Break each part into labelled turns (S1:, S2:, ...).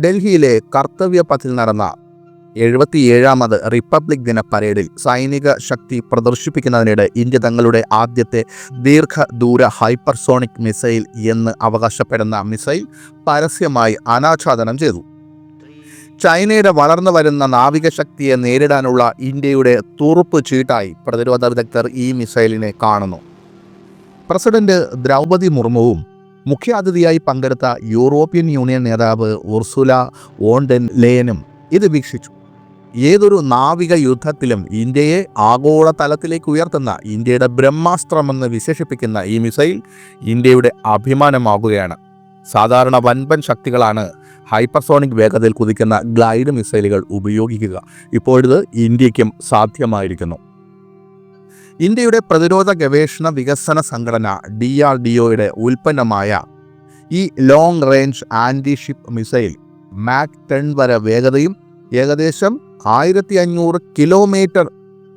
S1: ഡൽഹിയിലെ കർത്തവ്യപഥിൽ നടന്ന 77ാമത് റിപ്പബ്ലിക് ദിന പരേഡിൽ സൈനിക ശക്തി പ്രദർശിപ്പിക്കുന്നതിനിടെ ഇന്ത്യ തങ്ങളുടെ ആദ്യത്തെ ദീർഘദൂര ഹൈപ്പർസോണിക് മിസൈൽ എന്ന് അവകാശപ്പെടുന്ന മിസൈൽ പരസ്യമായി അനാച്ഛാദനം ചെയ്തു. ചൈനയുടെ വളർന്നു വരുന്ന നാവിക ശക്തിയെ നേരിടാനുള്ള ഇന്ത്യയുടെ തുറുപ്പ് ചീട്ടായി പ്രതിരോധ വിദഗ്ധർ ഈ മിസൈലിനെ കാണുന്നു. പ്രസിഡന്റ് ദ്രൗപദി മുർമുവും മുഖ്യാതിഥിയായി പങ്കെടുത്ത യൂറോപ്യൻ യൂണിയൻ നേതാവ് ഉർസുല വോൺ ഡെർ ലെയനും ഇത് വീക്ഷിച്ചു. ഏതൊരു നാവിക യുദ്ധത്തിലും ഇന്ത്യയെ ആഗോള തലത്തിലേക്ക് ഉയർത്തുന്ന ഇന്ത്യയുടെ ബ്രഹ്മാസ്ത്രമെന്ന് വിശേഷിപ്പിക്കുന്ന ഈ മിസൈൽ ഇന്ത്യയുടെ അഭിമാനമാകുകയാണ്. സാധാരണ വൻപൻ ശക്തികളാണ് ഹൈപ്പർസോണിക് വേഗതയിൽ കുതിക്കുന്ന ഗ്ലൈഡ് മിസൈലുകൾ ഉപയോഗിക്കുക. ഇപ്പോഴിത് ഇന്ത്യയ്ക്കും സാധ്യമായിരിക്കുന്നു. ഇന്ത്യയുടെ പ്രതിരോധ ഗവേഷണ വികസന സംഘടന DRDOയുടെ ഉൽപ്പന്നമായ ഈ long range anti ship missile Mach 10 വരെ വേഗതയും ഏകദേശം 1500 കിലോമീറ്റർ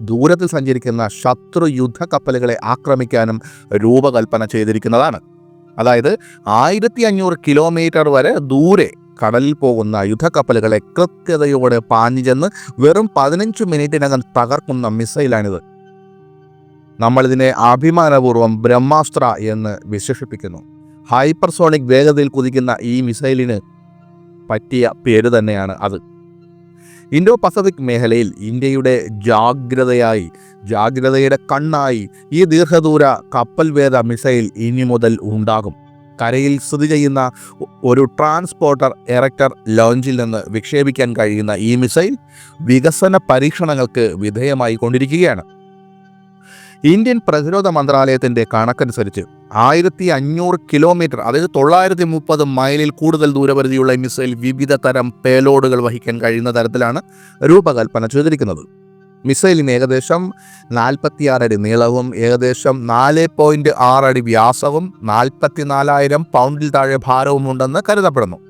S1: ദൂരത്തിൽ സഞ്ചരിക്കുന്ന ശത്രു യുദ്ധ കപ്പലുകളെ ആക്രമിക്കാനും രൂപകൽപ്പന ചെയ്തിരിക്കുന്നതാണ്. അതായത് 1500 കിലോമീറ്റർ വരെ ദൂരെ കടലിൽ പോകുന്ന യുദ്ധക്കപ്പലുകളെ കൃത്യതയോടെ പാഞ്ഞു ചെന്ന് വെറും 15 മിനിറ്റിനകം തകർക്കുന്ന മിസൈലാണിത്. നമ്മളിതിനെ അഭിമാനപൂർവ്വം ബ്രഹ്മാസ്ത്ര എന്ന് വിശേഷിപ്പിക്കുന്നു. ഹൈപ്പർസോണിക് വേഗതയിൽ കുതിക്കുന്ന ഈ മിസൈലിന് പറ്റിയ പേര് തന്നെയാണ് അത്. ഇൻഡോ പസഫിക് മേഖലയിൽ ഇന്ത്യയുടെ ജാഗ്രതയുടെ കണ്ണായി ഈ ദീർഘദൂര കപ്പൽ വേദ മിസൈൽ ഇനി മുതൽ ഉണ്ടാകും. കരയിൽ സ്ഥിതി ചെയ്യുന്ന ഒരു ട്രാൻസ്പോർട്ടർ എറക്ടർ ലോഞ്ചിൽ നിന്ന് വിക്ഷേപിക്കാൻ കഴിയുന്ന ഈ മിസൈൽ വികസന പരീക്ഷണങ്ങൾക്ക് വിധേയമായി കൊണ്ടിരിക്കുകയാണ്. ഇന്ത്യൻ പ്രതിരോധ മന്ത്രാലയത്തിൻ്റെ കണക്കനുസരിച്ച് 1500 കിലോമീറ്റർ, അതായത് 930 മൈലിൽ കൂടുതൽ ദൂരപരിധിയുള്ള ഈ മിസൈൽ വിവിധ തരം പേലോഡുകൾ വഹിക്കാൻ കഴിയുന്ന തരത്തിലാണ് രൂപകൽപ്പന ചെയ്തിരിക്കുന്നത്. മിസൈലിന് ഏകദേശം 46 അടി നീളവും ഏകദേശം 4.6 അടി വ്യാസവും 44,000 പൗണ്ടിൽ താഴെ ഭാരവും ഉണ്ടെന്ന് കരുതപ്പെടുന്നു.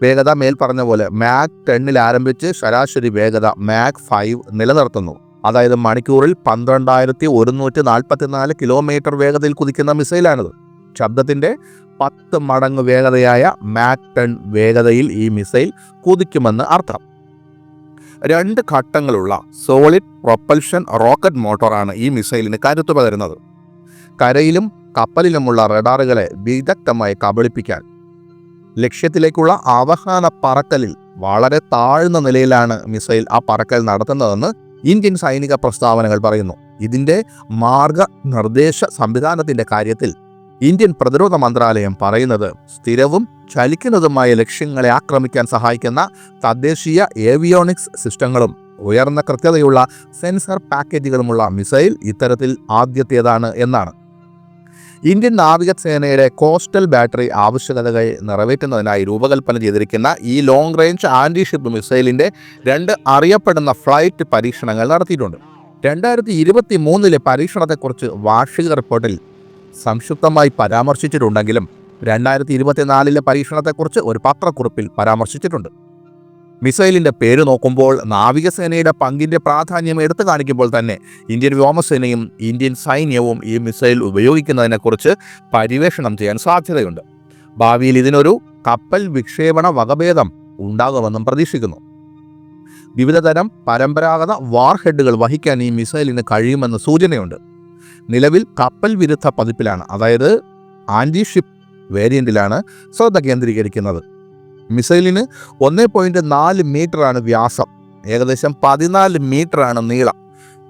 S1: വേഗത മേൽ പറഞ്ഞ പോലെ മാക് 10 ആരംഭിച്ച് ശരാശരി വേഗത മാക് 5 നിലനിർത്തുന്നു. അതായത് മണിക്കൂറിൽ 12,144 കിലോമീറ്റർ വേഗതയിൽ കുതിക്കുന്ന മിസൈലാണിത്. ശബ്ദത്തിൻ്റെ 10 മടങ്ങ് വേഗതയായ മാക് 10 വേഗതയിൽ ഈ മിസൈൽ കുതിക്കുമെന്ന് അർത്ഥം. 2 ഘട്ടങ്ങളുള്ള സോളിഡ് പ്രൊപ്പൽഷൻ റോക്കറ്റ് മോട്ടോറാണ് ഈ മിസൈലിന് കരുത്തു പകരുന്നത്. കരയിലും കപ്പലിലുമുള്ള റഡാറുകളെ വിദഗ്ധമായി കബളിപ്പിക്കാൻ ലക്ഷ്യത്തിലേക്കുള്ള അവസാന പറക്കലിൽ വളരെ താഴ്ന്ന നിലയിലാണ് മിസൈൽ ആ പറക്കൽ നടത്തുന്നതെന്ന് ഇന്ത്യൻ സൈനിക പ്രസ്താവനകൾ പറയുന്നു. ഇതിൻ്റെ മാർഗനിർദ്ദേശ സംവിധാനത്തിൻ്റെ കാര്യത്തിൽ ഇന്ത്യൻ പ്രതിരോധ മന്ത്രാലയം പറയുന്നത് സ്ഥിരവും ചലിക്കുന്നതുമായ ലക്ഷ്യങ്ങളെ ആക്രമിക്കാൻ സഹായിക്കുന്ന തദ്ദേശീയ ഏവിയോണിക്സ് സിസ്റ്റങ്ങളും ഉയർന്ന കൃത്യതയുള്ള സെൻസർ പാക്കേജുകളുമുള്ള മിസൈൽ ഇത്തരത്തിൽ ആദ്യത്തേതാണ് എന്നാണ്. ഇന്ത്യൻ നാവികസേനയുടെ കോസ്റ്റൽ ബാറ്ററി ആവശ്യകതകൾ നിറവേറ്റുന്നതിനായി രൂപകൽപ്പന ചെയ്തിരിക്കുന്ന ഈ ലോങ് റേഞ്ച് ആൻറ്റി ഷിപ്പ് മിസൈലിൻ്റെ 2 അറിയപ്പെടുന്ന ഫ്ലൈറ്റ് പരീക്ഷണങ്ങൾ നടത്തിയിട്ടുണ്ട്. 2023 പരീക്ഷണത്തെക്കുറിച്ച് വാർഷിക റിപ്പോർട്ടിൽ സംക്ഷിപ്തമായി പരാമർശിച്ചിട്ടുണ്ടെങ്കിലും 2024 പരീക്ഷണത്തെക്കുറിച്ച് ഒരു പത്രക്കുറിപ്പിൽ പരാമർശിച്ചിട്ടുണ്ട്. മിസൈലിൻ്റെ പേര് നോക്കുമ്പോൾ നാവികസേനയുടെ പങ്കിൻ്റെ പ്രാധാന്യം എടുത്തു കാണിക്കുമ്പോൾ തന്നെ ഇന്ത്യൻ വ്യോമസേനയും ഇന്ത്യൻ സൈന്യവും ഈ മിസൈൽ ഉപയോഗിക്കുന്നതിനെക്കുറിച്ച് പര്യവേഷണം ചെയ്യാൻ സാധ്യതയുണ്ട്. ഭാവിയിൽ ഇതിനൊരു കപ്പൽ വിക്ഷേപണ വകഭേദം ഉണ്ടാകുമെന്നും പ്രതീക്ഷിക്കുന്നു. വിവിധതരം പരമ്പരാഗത വാർഹെഡുകൾ വഹിക്കാൻ ഈ മിസൈലിന് കഴിയുമെന്ന് സൂചനയുണ്ട്. നിലവിൽ കപ്പൽ വിരുദ്ധ പതിപ്പിലാണ്, അതായത് ആൻറ്റി ഷിപ്പ് വേരിയൻറ്റിലാണ് ശ്രദ്ധ കേന്ദ്രീകരിക്കുന്നത്. മിസൈലിന് 1.4 മീറ്ററാണ് വ്യാസം, ഏകദേശം 14 മീറ്ററാണ് നീളം,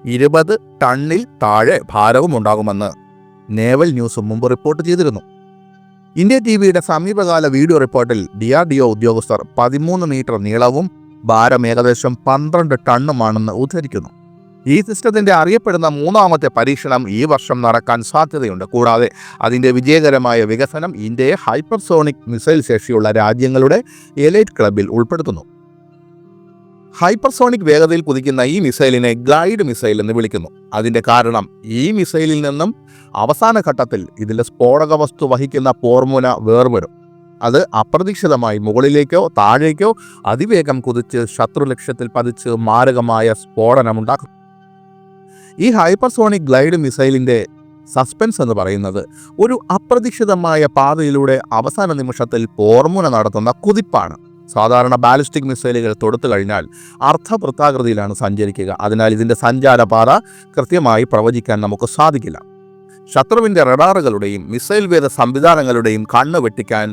S1: 20 ടണ്ണിൽ താഴെ ഭാരവും ഉണ്ടാകുമെന്ന് നേവൽ ന്യൂസ് മുമ്പ് റിപ്പോർട്ട് ചെയ്തിരുന്നു. ഇന്ത്യ ടിവിയുടെ സമീപകാല വീഡിയോ റിപ്പോർട്ടിൽ DRDO ഉദ്യോഗസ്ഥർ 13 മീറ്റർ നീളവും ഭാരം ഏകദേശം 12 ടണ്ണുമാണെന്ന് ഉദ്ധരിക്കുന്നു. ഈ സിസ്റ്റത്തിൻ്റെ അറിയപ്പെടുന്ന 3ാമത്തെ പരീക്ഷണം ഈ വർഷം നടക്കാൻ സാധ്യതയുണ്ട്. കൂടാതെ അതിൻ്റെ വിജയകരമായ വികസനം ഇന്ത്യയെ ഹൈപ്പർസോണിക് മിസൈൽ ശേഷിയുള്ള രാജ്യങ്ങളുടെ എലൈറ്റ് ക്ലബിൽ ഉൾപ്പെടുത്തുന്നു. ഹൈപ്പർസോണിക് വേഗതയിൽ കുതിക്കുന്ന ഈ മിസൈലിനെ ഗ്ലൈഡ് മിസൈൽ എന്ന് വിളിക്കുന്നു. അതിൻ്റെ കാരണം ഈ മിസൈലിൽ നിന്നും അവസാന ഘട്ടത്തിൽ ഇതിൻ്റെ സ്ഫോടക വസ്തു വഹിക്കുന്ന പോർമുന വേർപെടും. അത് അപ്രതീക്ഷിതമായി മുകളിലേക്കോ താഴേക്കോ അതിവേഗം കുതിച്ച് ശത്രു ലക്ഷ്യത്തിൽ പതിച്ച് മാരകമായ സ്ഫോടനമുണ്ടാക്കും. ഈ ഹൈപ്പർസോണിക് ഗ്ലൈഡ് മിസൈലിൻ്റെ സസ്പെൻസ് എന്ന് പറയുന്നത് ഒരു അപ്രതീക്ഷിതമായ പാതയിലൂടെ അവസാന നിമിഷത്തിൽ പോർമുന നടത്തുന്ന കുതിപ്പാണ്. സാധാരണ ബാലിസ്റ്റിക് മിസൈലുകൾ തൊടുത്തു കഴിഞ്ഞാൽ അർദ്ധവൃത്താകൃതിയിലാണ് സഞ്ചരിക്കുക. അതിനാൽ ഇതിൻ്റെ സഞ്ചാരപാത കൃത്യമായി പ്രവചിക്കാൻ നമുക്ക് സാധിക്കില്ല. ശത്രുവിൻ്റെ റഡാറുകളുടെയും മിസൈൽ വേദ സംവിധാനങ്ങളുടെയും കണ്ണ് വെട്ടിക്കാൻ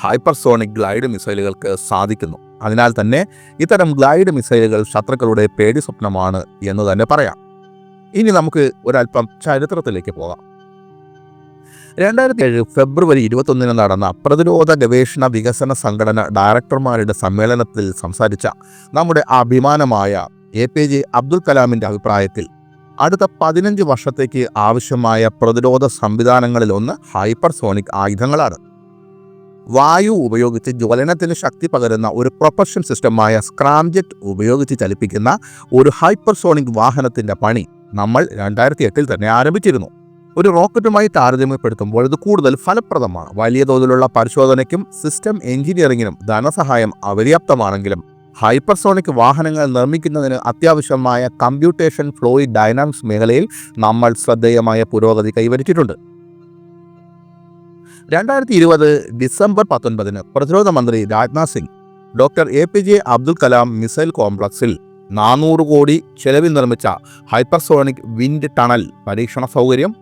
S1: ഹൈപ്പർസോണിക് ഗ്ലൈഡ് മിസൈലുകൾക്ക് സാധിക്കുന്നു. അതിനാൽ തന്നെ ഇത്തരം ഗ്ലൈഡ് മിസൈലുകൾ ശത്രുക്കളുടെ പേടി സ്വപ്നമാണ് എന്ന് തന്നെ പറയാം. ഇനി നമുക്ക് ഒരല്പം ചരിത്രത്തിലേക്ക് പോകാം. 2007 ഫെബ്രുവരി 21 നടന്ന പ്രതിരോധ ഗവേഷണ വികസന സംഘടന ഡയറക്ടർമാരുടെ സമ്മേളനത്തിൽ സംസാരിച്ച നമ്മുടെ അഭിമാനമായ APJ അബ്ദുൽ കലാമിൻ്റെ അഭിപ്രായത്തിൽ അടുത്ത 15 വർഷത്തേക്ക് ആവശ്യമായ പ്രതിരോധ സംവിധാനങ്ങളിലൊന്ന് ഹൈപ്പർസോണിക് ആയുധങ്ങളാണ്. വായു ഉപയോഗിച്ച് ജ്വലനത്തിന് ശക്തി പകരുന്ന ഒരു പ്രൊപ്പൽഷൻ സിസ്റ്റമായ സ്ക്രാംജെറ്റ് ഉപയോഗിച്ച് ചലിപ്പിക്കുന്ന ഒരു ഹൈപ്പർസോണിക് വാഹനത്തിൻ്റെ പണി നമ്മൾ 2008 തന്നെ ആരംഭിച്ചിരുന്നു. ഒരു റോക്കറ്റുമായി താരതമ്യപ്പെടുത്തുമ്പോൾ ഇത് കൂടുതൽ ഫലപ്രദമാണ്. വലിയ തോതിലുള്ള പരിശോധനയ്ക്കും സിസ്റ്റം എഞ്ചിനീയറിംഗിനും ധനസഹായം അപര്യാപ്തമാണെങ്കിലും ഹൈപ്പർസോണിക് വാഹനങ്ങൾ നിർമ്മിക്കുന്നതിന് അത്യാവശ്യമായ കമ്പ്യൂട്ടേഷൻ ഫ്ലൂയിഡ് ഡൈനാമിക്സ് മേഖലയിൽ നമ്മൾ ശ്രദ്ധേയമായ പുരോഗതി കൈവരിച്ചിട്ടുണ്ട്. 2020 ഡിസംബർ 19 പ്രതിരോധ മന്ത്രി Rajnath Singh doctor APJ Abdul Kalam missile കോംപ്ലക്സിൽ 400 കോടി ചെലവിൽ നിർമ്മിച്ച ഹൈപ്പർസോണിക് വിൻഡ് ടണൽ പരീക്ഷണ സൗകര്യം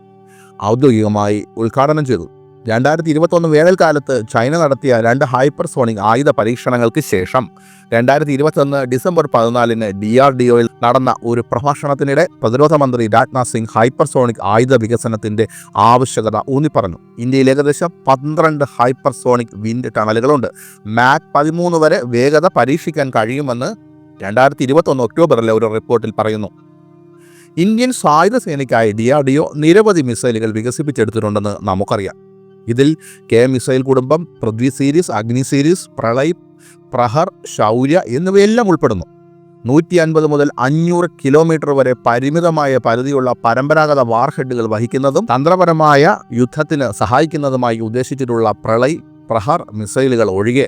S1: ഔദ്യോഗികമായി ഉദ്ഘാടനം ചെയ്തു. 2021 വേനൽക്കാലത്ത് ചൈന നടത്തിയ 2 ഹൈപ്പർസോണിക് ആയുധ പരീക്ഷണങ്ങൾക്ക് ശേഷം 2021 ഡിസംബർ 14 DRDOയിൽ നടന്ന ഒരു പ്രഭാഷണത്തിനിടെ പ്രതിരോധ മന്ത്രി രാജ്നാഥ് സിംഗ് ഹൈപ്പർസോണിക് ആയുധ വികസനത്തിൻ്റെ ആവശ്യകത ഊന്നിപ്പറഞ്ഞു. ഇന്ത്യയിൽ ഏകദേശം 12 ഹൈപ്പർസോണിക് വിൻഡ് ടണലുകളുണ്ട്. മാക് 13 വരെ വേഗത പരീക്ഷിക്കാൻ കഴിയുമെന്ന് 2021 ഒക്ടോബറിലെ ഒരു റിപ്പോർട്ടിൽ പറയുന്നു. ഇന്ത്യൻ സായുധ സേനയ്ക്കായി DRDO നിരവധി മിസൈലുകൾ വികസിപ്പിച്ചെടുത്തിട്ടുണ്ടെന്ന് നമുക്കറിയാം. ഇതിൽ K മിസൈൽ കുടുംബം, പൃഥ്വി സീരീസ്, അഗ്നി സീരീസ്, പ്രളയ്, പ്രഹർ, ശൗര്യ എന്നിവയെല്ലാം ഉൾപ്പെടുന്നു. 150 മുതൽ 500 കിലോമീറ്റർ വരെ പരിമിതമായ പരിധിയുള്ള പരമ്പരാഗത വാർഹെഡുകൾ വഹിക്കുന്നതും തന്ത്രപരമായ യുദ്ധത്തിന് സഹായിക്കുന്നതുമായി ഉദ്ദേശിച്ചിട്ടുള്ള പ്രളയ്, പ്രഹർ മിസൈലുകൾ ഒഴികെ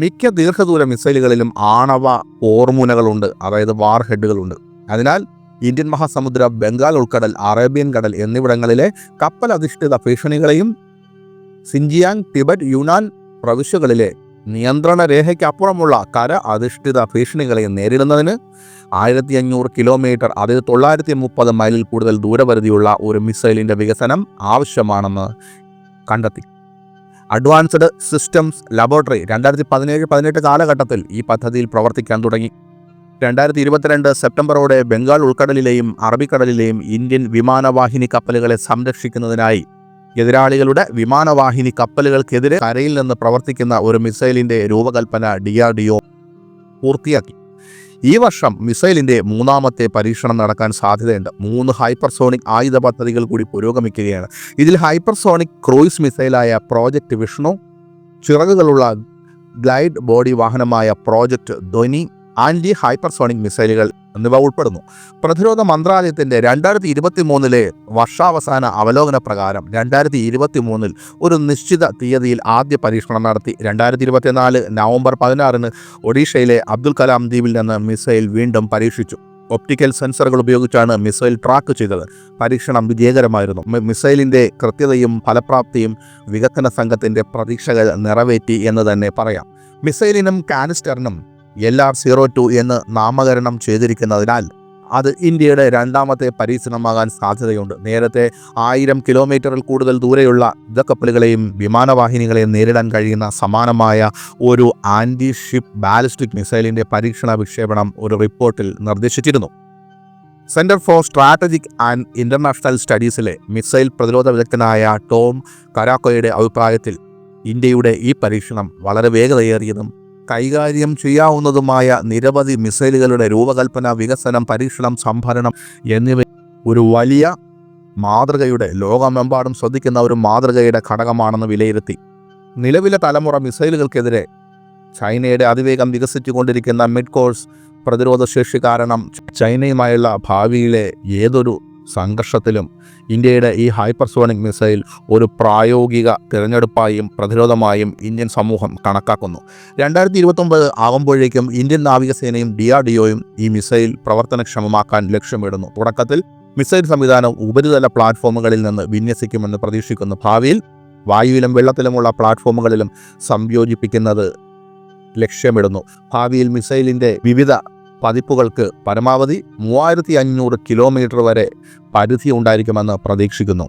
S1: മിക്ക ദീർഘദൂര മിസൈലുകളിലും ആണവ പോർമുനകളുണ്ട്, അതായത് വാർഹെഡുകളുണ്ട്. അതിനാൽ ഇന്ത്യൻ മഹാസമുദ്ര, ബംഗാൾ ഉൾക്കടൽ, അറേബ്യൻ കടൽ എന്നിവിടങ്ങളിലെ കപ്പൽ അധിഷ്ഠിത ഭീഷണികളെയും സിൻജിയാങ്, ടിബറ്റ്, യുനാൻ പ്രവിശ്യകളിലെ നിയന്ത്രണ രേഖയ്ക്കപ്പുറമുള്ള കര അധിഷ്ഠിത ഭീഷണികളെയും നേരിടുന്നതിന് 1500 കിലോമീറ്റർ, അതായത് 930 മൈലിൽ കൂടുതൽ ദൂരപരിധിയുള്ള ഒരു മിസൈലിൻ്റെ വികസനം ആവശ്യമാണെന്ന് കണ്ടെത്തി. അഡ്വാൻസ്ഡ് സിസ്റ്റംസ് ലബോറട്ടറി 2017-18 കാലഘട്ടത്തിൽ ഈ പദ്ധതിയിൽ പ്രവർത്തിക്കാൻ തുടങ്ങി. 2022 സെപ്റ്റംബറോടെ ബംഗാൾ ഉൾക്കടലിലെയും അറബിക്കടലിലെയും ഇന്ത്യൻ വിമാനവാഹിനി കപ്പലുകളെ സംരക്ഷിക്കുന്നതിനായി എതിരാളികളുടെ വിമാനവാഹിനി കപ്പലുകൾക്കെതിരെ കരയിൽ നിന്ന് പ്രവർത്തിക്കുന്ന ഒരു മിസൈലിൻ്റെ രൂപകൽപ്പന DRDO പൂർത്തിയാക്കി. ഈ വർഷം മിസൈലിൻ്റെ 3ാമത്തെ പരീക്ഷണം നടക്കാൻ സാധ്യതയുണ്ട്. 3 ഹൈപ്പർസോണിക് ആയുധ പദ്ധതികൾ കൂടി പുരോഗമിക്കുകയാണ്. ഇതിൽ ഹൈപ്പർസോണിക് ക്രൂയിസ് മിസൈലായ പ്രോജക്റ്റ് വിഷ്ണു, ചിറകുകളുള്ള ഗ്ലൈഡ് ബോഡി വാഹനമായ പ്രോജക്റ്റ് ധ്വനി, ആൻറ്റി ഹൈപ്പർസോണിക് മിസൈലുകൾ എന്നിവ ഉൾപ്പെടുന്നു. പ്രതിരോധ മന്ത്രാലയത്തിൻ്റെ 2023 വർഷാവസാന അവലോകന പ്രകാരം 2023 ഒരു നിശ്ചിത തീയതിയിൽ ആദ്യ പരീക്ഷണം നടത്തി. 2024 നവംബർ 16 ഒഡീഷയിലെ അബ്ദുൽ കലാം ദ്വീപിൽ നിന്ന് മിസൈൽ വീണ്ടും പരീക്ഷിച്ചു. ഒപ്റ്റിക്കൽ സെൻസറുകൾ ഉപയോഗിച്ചാണ് മിസൈൽ ട്രാക്ക് ചെയ്തത്. പരീക്ഷണം വിജയകരമായിരുന്നു. മിസൈലിൻ്റെ കൃത്യതയും ഫലപ്രാപ്തിയും വികസന സംഘത്തിൻ്റെ പ്രതീക്ഷകൾ നിറവേറ്റി എന്ന് തന്നെ പറയാം. മിസൈലിനും കാനിസ്റ്ററിനും LR-02 എന്ന് നാമകരണം ചെയ്തിരിക്കുന്നതിനാൽ അത് ഇന്ത്യയുടെ 2ാമത്തെ പരീക്ഷണമാകാൻ സാധ്യതയുണ്ട്. നേരത്തെ 1000 കിലോമീറ്ററിൽ കൂടുതൽ ദൂരെയുള്ള യുദ്ധക്കപ്പലുകളെയും വിമാനവാഹിനികളെയും നേരിടാൻ കഴിയുന്ന സമാനമായ ഒരു ആൻറ്റി ഷിപ്പ് ബാലിസ്റ്റിക് മിസൈലിൻ്റെ പരീക്ഷണ വിക്ഷേപണം ഒരു റിപ്പോർട്ടിൽ നിർദ്ദേശിച്ചിരുന്നു. Centre for strategic and international സ്റ്റഡീസിലെ മിസൈൽ പ്രതിരോധ വിദഗ്ധനായ ടോം കരാക്കോയുടെ അഭിപ്രായത്തിൽ ഇന്ത്യയുടെ ഈ പരീക്ഷണം വളരെ വേഗതയേറിയതും കൈകാര്യം ചെയ്യാവുന്നതുമായ നിരവധി മിസൈലുകളുടെ രൂപകൽപ്പന, വികസനം, പരീക്ഷണം, സംഭരണം എന്നിവ ഒരു വലിയ മാതൃകയുടെ, ലോകമെമ്പാടും ശ്രദ്ധിക്കുന്ന ഒരു മാതൃകയുടെ ഘടകമാണെന്ന് വിലയിരുത്തി. നിലവിലെ തലമുറ മിസൈലുകൾക്കെതിരെ ചൈനയുടെ അതിവേഗം വികസിച്ചുകൊണ്ടിരിക്കുന്ന മിഡ് കോഴ്സ് പ്രതിരോധ ശേഷി കാരണം ചൈനയുമായുള്ള ഭാവിയിലെ ഏതൊരു സംഘർഷത്തിലും ഇന്ത്യയുടെ ഈ ഹൈപ്പർസോണിക് മിസൈൽ ഒരു പ്രായോഗിക തിരഞ്ഞെടുപ്പായും പ്രതിരോധമായും ഇന്ത്യൻ സമൂഹം കണക്കാക്കുന്നു. 2029 ആകുമ്പോഴേക്കും ഇന്ത്യൻ നാവികസേനയും DRDOയും ഈ മിസൈൽ പ്രവർത്തനക്ഷമമാക്കാൻ ലക്ഷ്യമിടുന്നു. തുടക്കത്തിൽ മിസൈൽ സംവിധാനം ഉപരിതല പ്ലാറ്റ്ഫോമുകളിൽ നിന്ന് വിന്യസിക്കുമെന്ന് പ്രതീക്ഷിക്കുന്നു. ഭാവിയിൽ വായുവിലും വെള്ളത്തിലുമുള്ള പ്ലാറ്റ്ഫോമുകളിലും സംയോജിപ്പിക്കുന്നത് ലക്ഷ്യമിടുന്നു. ഭാവിയിൽ മിസൈലിൻ്റെ വിവിധ പതിപ്പുകൾക്ക് പരമാവധി 3500 കിലോമീറ്റർ വരെ പരിധി ഉണ്ടായിരിക്കുമെന്ന് പ്രതീക്ഷിക്കുന്നു.